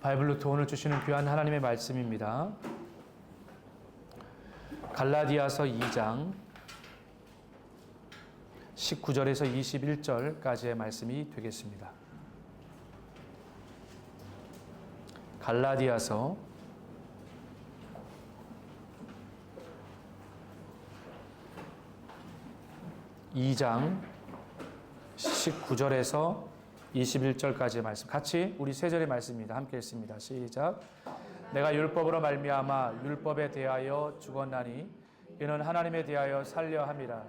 바이블로 도움을 주시는 귀한 하나님의 말씀입니다. 갈라디아서 2장 19절에서 21절까지의 말씀이 되겠습니다. 갈라디아서 2장 19절에서 21절까지의 말씀, 같이 우리 세 절의 말씀입니다. 함께 읽습니다. 시작. 내가 율법으로 말미암아 율법에 대하여 죽었나니 이는 하나님에 대하여 살려 함이라.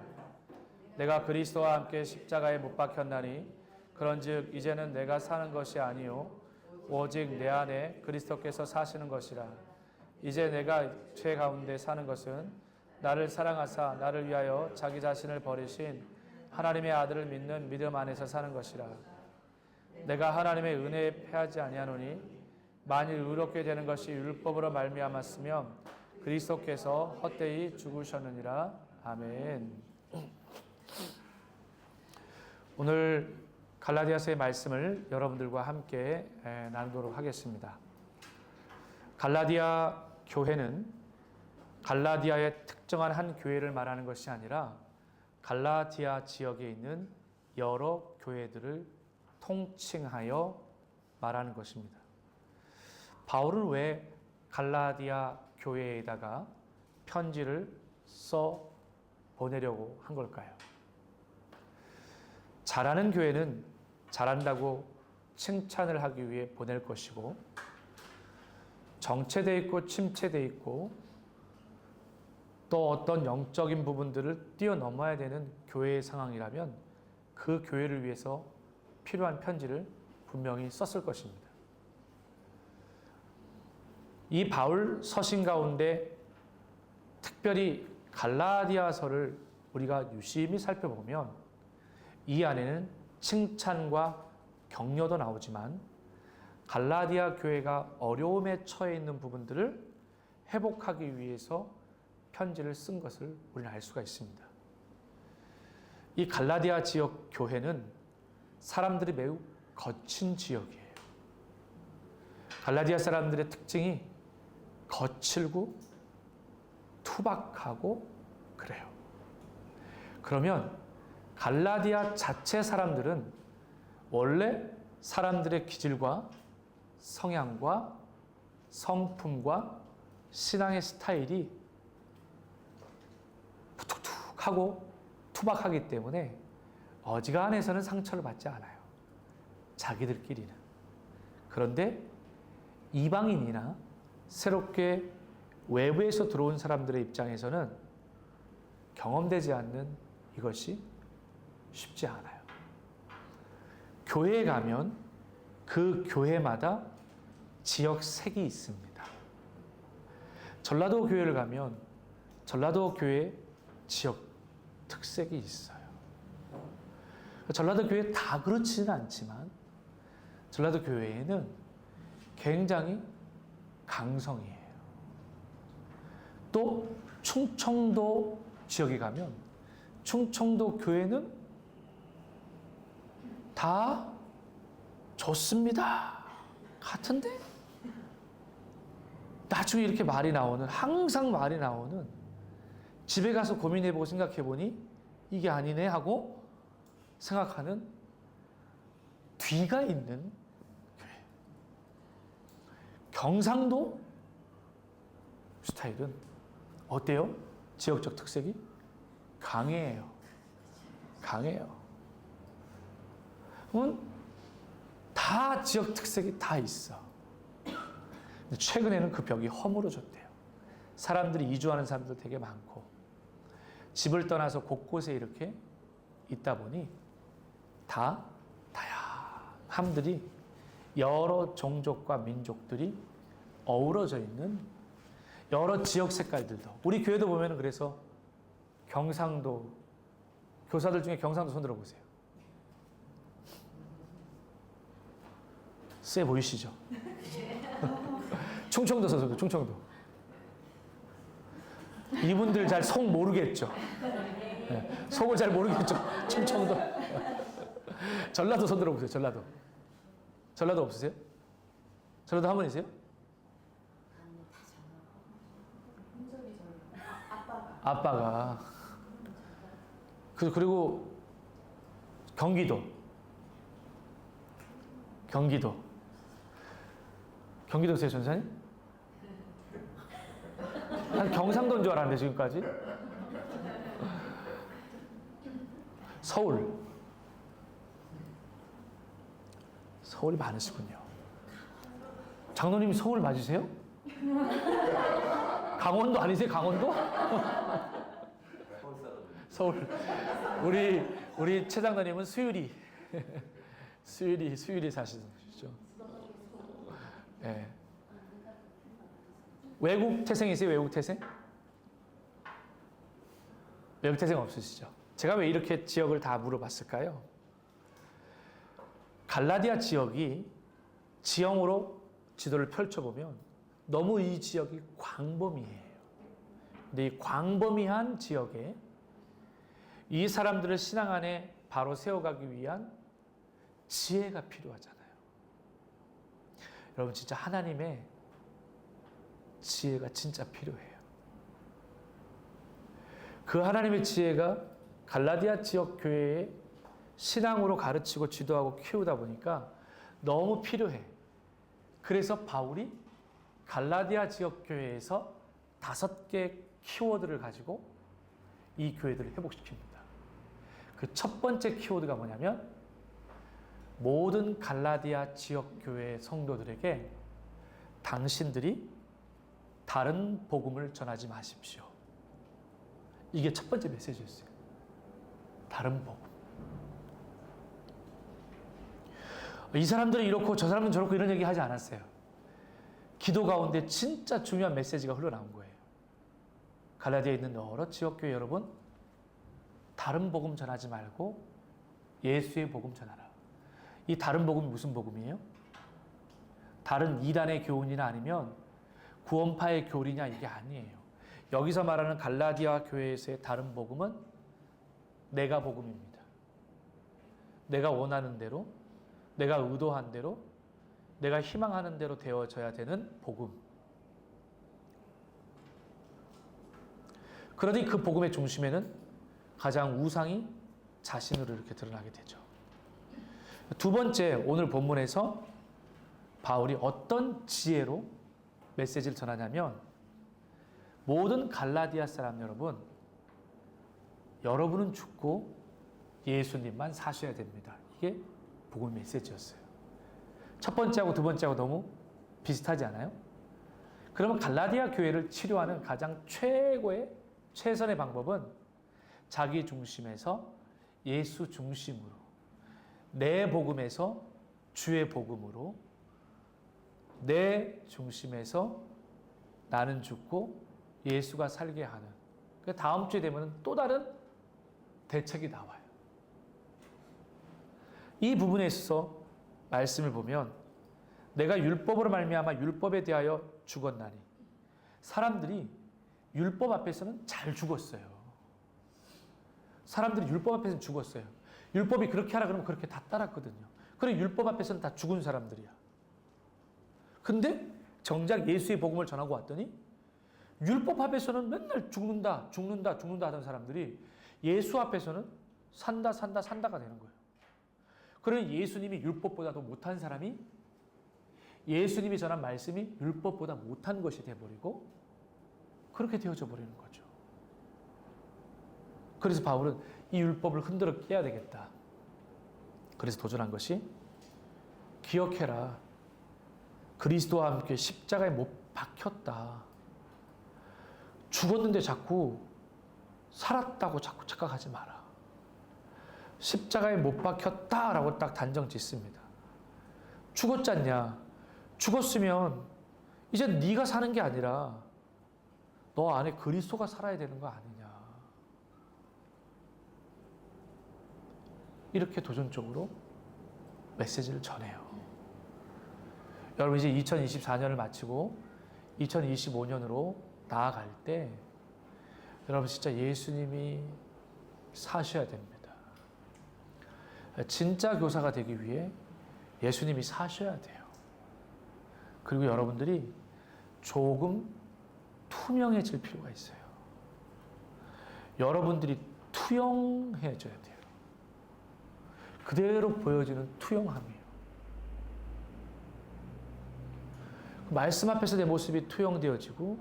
내가 그리스도와 함께 십자가에 못 박혔나니 그런즉 이제는 내가 사는 것이 아니요 오직 내 안에 그리스도께서 사시는 것이라. 이제 내가 죄 가운데 사는 것은 나를 사랑하사 나를 위하여 자기 자신을 버리신 하나님의 아들을 믿는 믿음 안에서 사는 것이라. 내가 하나님의 은혜에 패하지 아니하노니 만일 의롭게 되는 것이 율법으로 말미암았으면 그리스도께서 헛되이 죽으셨느니라. 아멘. 오늘 갈라디아서의 말씀을 여러분들과 함께 나누도록 하겠습니다. 갈라디아 교회는 갈라디아의 특정한 한 교회를 말하는 것이 아니라 갈라디아 지역에 있는 여러 교회들을 통칭하여 말하는 것입니다. 바울은 왜 갈라디아 교회에다가 편지를 써 보내려고 한 걸까요? 잘하는 교회는 잘한다고 칭찬을 하기 위해 보낼 것이고, 정체되어 있고 침체되어 있고 또 어떤 영적인 부분들을 뛰어넘어야 되는 교회의 상황이라면 그 교회를 위해서 필요한 편지를 분명히 썼을 것입니다. 이 바울 서신 가운데 특별히 갈라디아서를 우리가 유심히 살펴보면 이 안에는 칭찬과 격려도 나오지만 갈라디아 교회가 어려움에 처해 있는 부분들을 회복하기 위해서 편지를 쓴 것을 우리는 알 수가 있습니다. 이 갈라디아 지역 교회는 사람들이 매우 거친 지역이에요. 갈라디아 사람들의 특징이 거칠고 투박하고 그래요. 그러면 갈라디아 자체 사람들은 원래 사람들의 기질과 성향과 성품과 신앙의 스타일이 푸툭툭하고 투박하기 때문에 어지간해서는 상처를 받지 않아요. 자기들끼리는. 그런데 이방인이나 새롭게 외부에서 들어온 사람들의 입장에서는 경험되지 않는 이것이 쉽지 않아요. 교회에 가면 그 교회마다 지역색이 있습니다. 전라도 교회를 가면 전라도 교회 지역 특색이 있어요. 전라도 교회 다 그렇지는 않지만 전라도 교회에는 굉장히 강성이에요. 또 충청도 지역에 가면 충청도 교회는 다 좋습니다 같은데 나중에 이렇게 말이 나오는, 항상 말이 나오는, 집에 가서 고민해보고 생각해보니 이게 아니네 하고 생각하는 뒤가 있는 교회. 경상도 스타일은 어때요? 지역적 특색이 강해요. 강해요. 그러면 다 지역 특색이 다 있어. 근데 최근에는 그 벽이 허물어졌대요. 사람들이 이주하는 사람들 되게 많고 집을 떠나서 곳곳에 이렇게 있다 보니 다 다양함들이 여러 종족과 민족들이 어우러져 있는 여러 지역 색깔들도, 우리 교회도 보면 그래서 경상도 교사들 중에 경상도 손 들어보세요. 쎄 보이시죠? 충청도 선수들, 충청도. 이분들 잘 속 모르겠죠? 네, 속을 잘 모르겠죠? 충청도. 전라도 손 들어보세요. 전라도. 전라도 없으세요? 전라도 한 분이세요? 아빠가. 그리고 경기도. 경기도세요, 전사님? 난 경상도인 줄 알았는데, 지금까지. 서울. 서울이 많으시군요. 장로님 서울 맞으세요? 강원도 아니세요? 강원도? 서울. 우리 최 장로님은 수유리 사시죠. 네. 외국 태생이세요? 외국 태생? 외국 태생 없으시죠? 제가 왜 이렇게 지역을 다 물어봤을까요? 갈라디아 지역이 지형으로 지도를 펼쳐보면 너무 이 지역이 광범위해요. 근데 이 광범위한 지역에 이 사람들을 신앙 안에 바로 세워가기 위한 지혜가 필요하잖아요. 여러분, 진짜 하나님의 지혜가 진짜 필요해요. 그 하나님의 지혜가 갈라디아 지역 교회에 신앙으로 가르치고 지도하고 키우다 보니까 너무 필요해. 그래서 바울이 갈라디아 지역 교회에서 5개 키워드를 가지고 이 교회들을 회복시킵니다. 그 첫 번째 키워드가 뭐냐면 모든 갈라디아 지역 교회 성도들에게 당신들이 다른 복음을 전하지 마십시오. 이게 첫 번째 메시지였어요. 다른 복음. 이 사람들은 이렇고 저 사람은 저렇고 이런 얘기 하지 않았어요. 기도 가운데 진짜 중요한 메시지가 흘러나온 거예요. 갈라디아에 있는 여러 지역교회 여러분, 다른 복음 전하지 말고 예수의 복음 전하라. 이 다른 복음이 무슨 복음이에요? 다른 이단의 교훈이나 아니면 구원파의 교리냐, 이게 아니에요. 여기서 말하는 갈라디아 교회에서의 다른 복음은 내가 복음입니다. 내가 원하는 대로, 내가 의도한 대로, 내가 희망하는 대로 되어져야 되는 복음. 그러니 그 복음의 중심에는 가장 우상이 자신으로 이렇게 드러나게 되죠. 두 번째, 오늘 본문에서 바울이 어떤 지혜로 메시지를 전하냐면 모든 갈라디아 사람 여러분, 여러분은 죽고 예수님만 사셔야 됩니다. 이게 복음 메시지였어요. 첫 번째하고 두 번째하고 너무 비슷하지 않아요? 그러면 갈라디아 교회를 치료하는 가장 최선의 방법은 자기 중심에서 예수 중심으로, 내 복음에서 주의 복음으로, 내 중심에서 나는 죽고 예수가 살게 하는, 그 다음 주에 되면 또 다른 대책이 나와요. 이 부분에 있어서 말씀을 보면 내가 율법으로 말미암아 율법에 대하여 죽었나니, 사람들이 율법 앞에서는 잘 죽었어요. 사람들이 율법 앞에서는 죽었어요. 율법이 그렇게 하라 그러면 그렇게 다 따랐거든요. 그래, 율법 앞에서는 다 죽은 사람들이야. 근데 정작 예수의 복음을 전하고 왔더니 율법 앞에서는 맨날 죽는다 하던 사람들이 예수 앞에서는 산다가 되는 거예요. 그러니 예수님이 율법보다도 못한 사람이, 예수님이 전한 말씀이 율법보다 못한 것이 되어버리고 그렇게 되어져 버리는 거죠. 그래서 바울은 이 율법을 흔들어 깨야 되겠다. 그래서 도전한 것이, 기억해라. 그리스도와 함께 십자가에 못 박혔다. 죽었는데 자꾸 살았다고 자꾸 착각하지 마라. 십자가에 못 박혔다라고 딱 단정 짓습니다. 죽었지 않냐? 죽었으면 이제 네가 사는 게 아니라 너 안에 그리스도가 살아야 되는 거 아니냐. 이렇게 도전적으로 메시지를 전해요. 여러분, 이제 2024년을 마치고 2025년으로 나아갈 때 여러분 진짜 예수님이 사셔야 됩니다. 진짜 교사가 되기 위해 예수님이 사셔야 돼요. 그리고 여러분들이 조금 투명해질 필요가 있어요. 여러분들이 투영해져야 돼요. 그대로 보여지는 투영함이에요. 말씀 앞에서 내 모습이 투영되어지고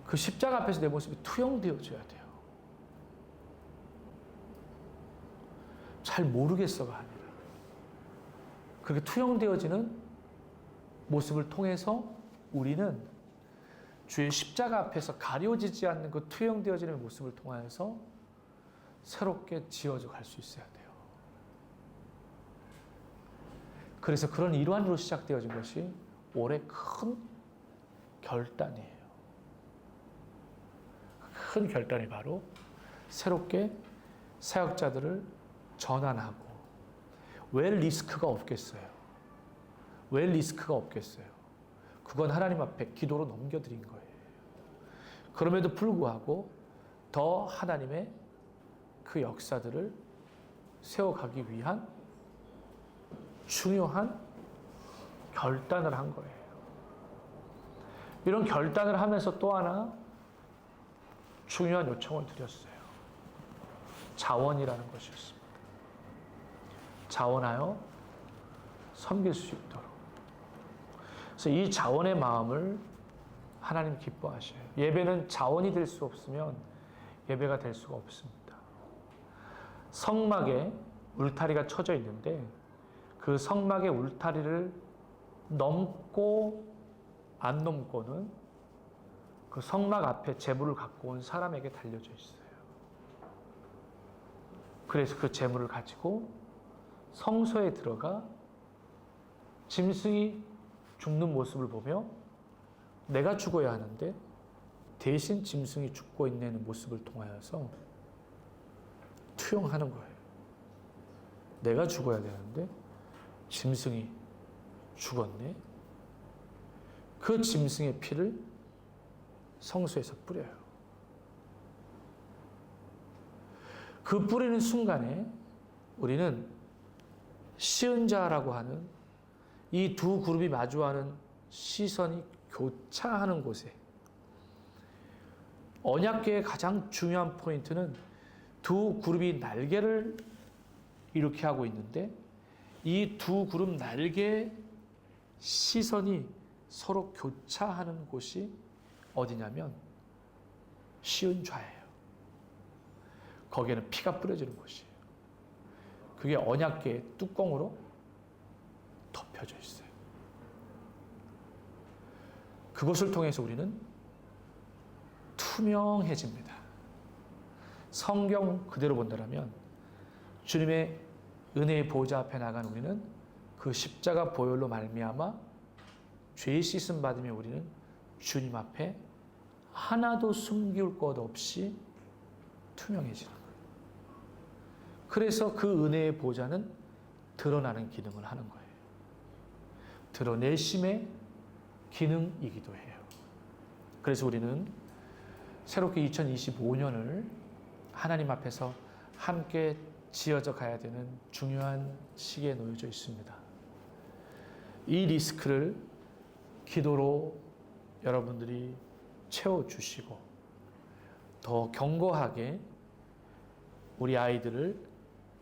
그 십자가 앞에서 내 모습이 투영되어져야 돼요. 잘 모르겠어가 아니라 그렇게 투영되어지는 모습을 통해서 우리는 주의 십자가 앞에서 가려지지 않는 그 투영되어지는 모습을 통하여서 새롭게 지어져 갈 수 있어야 돼요. 그래서 그런 일환으로 시작되어진 것이 올해 큰 결단이에요. 큰 결단이 바로 새롭게 사역자들을 전환하고. 왜 리스크가 없겠어요? 왜 리스크가 없겠어요? 그건 하나님 앞에 기도로 넘겨드린 거예요. 그럼에도 불구하고 더 하나님의 그 역사들을 세워가기 위한 중요한 결단을 한 거예요. 이런 결단을 하면서 또 하나 중요한 요청을 드렸어요. 자원이라는 것이었습니다. 자원하여 섬길 수 있도록. 그래서 이 자원의 마음을 하나님 기뻐하셔요. 예배는 자원이 될 수 없으면 예배가 될 수가 없습니다. 성막에 울타리가 쳐져 있는데 그 성막의 울타리를 넘고 안 넘고는 그 성막 앞에 제물을 갖고 온 사람에게 달려져 있어요. 그래서 그 제물을 가지고 성소에 들어가 짐승이 죽는 모습을 보며 내가 죽어야 하는데 대신 짐승이 죽고 있는 모습을 통하여서 투영하는 거예요. 내가 죽어야 되는데 짐승이 죽었네. 그 짐승의 피를 성소에서 뿌려요. 그 뿌리는 순간에 우리는 시은자라고 하는 이 두 그룹이 마주하는 시선이 교차하는 곳에, 언약궤의 가장 중요한 포인트는 두 그룹이 날개를 이렇게 하고 있는데 이 두 그룹 날개의 시선이 서로 교차하는 곳이 어디냐면 시은좌예요. 거기에는 피가 뿌려지는 곳이에요. 그게 언약궤의 뚜껑으로 덮여져 있어요. 그것을 통해서 우리는 투명해집니다. 성경 그대로 본다면 주님의 은혜의 보좌 앞에 나간 우리는 그 십자가 보혈로 말미암아 죄 씻음 받으며 우리는 주님 앞에 하나도 숨길 것 없이 투명해지는 거예요. 그래서 그 은혜의 보좌는 드러나는 기능을 하는 거예요. 드러내심의 기능이기도 해요. 그래서 우리는 새롭게 2025년을 하나님 앞에서 함께 지어져 가야 되는 중요한 시기에 놓여져 있습니다. 이 리스크를 기도로 여러분들이 채워주시고 더 견고하게 우리 아이들을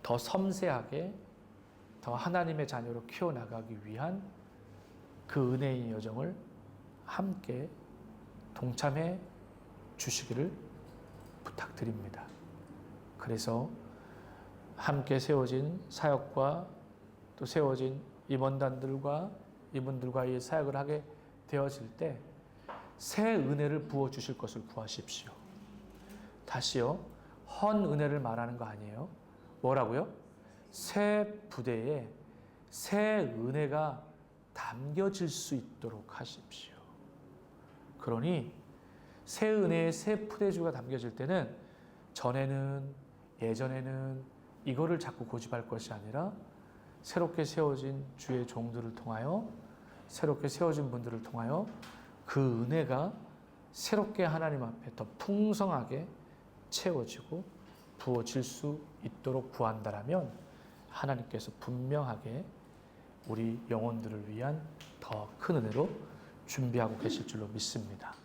더 섬세하게 더 하나님의 자녀로 키워나가기 위한 그 은혜의 여정을 함께 동참해 주시기를 부탁드립니다. 그래서 함께 세워진 사역과 또 세워진 임원단들과 이분들과의 사역을 하게 되어질 때 새 은혜를 부어주실 것을 구하십시오. 다시요, 헌 은혜를 말하는 거 아니에요. 뭐라고요? 새 부대에 새 은혜가 담겨질 수 있도록 하십시오. 그러니 새 은혜의 새 푸대주가 담겨질 때는 예전에는 이거를 자꾸 고집할 것이 아니라 새롭게 세워진 주의 종들을 통하여, 새롭게 세워진 분들을 통하여 그 은혜가 새롭게 하나님 앞에 더 풍성하게 채워지고 부어질 수 있도록 구한다라면 하나님께서 분명하게 우리 영혼들을 위한 더 큰 은혜로 준비하고 계실 줄로 믿습니다.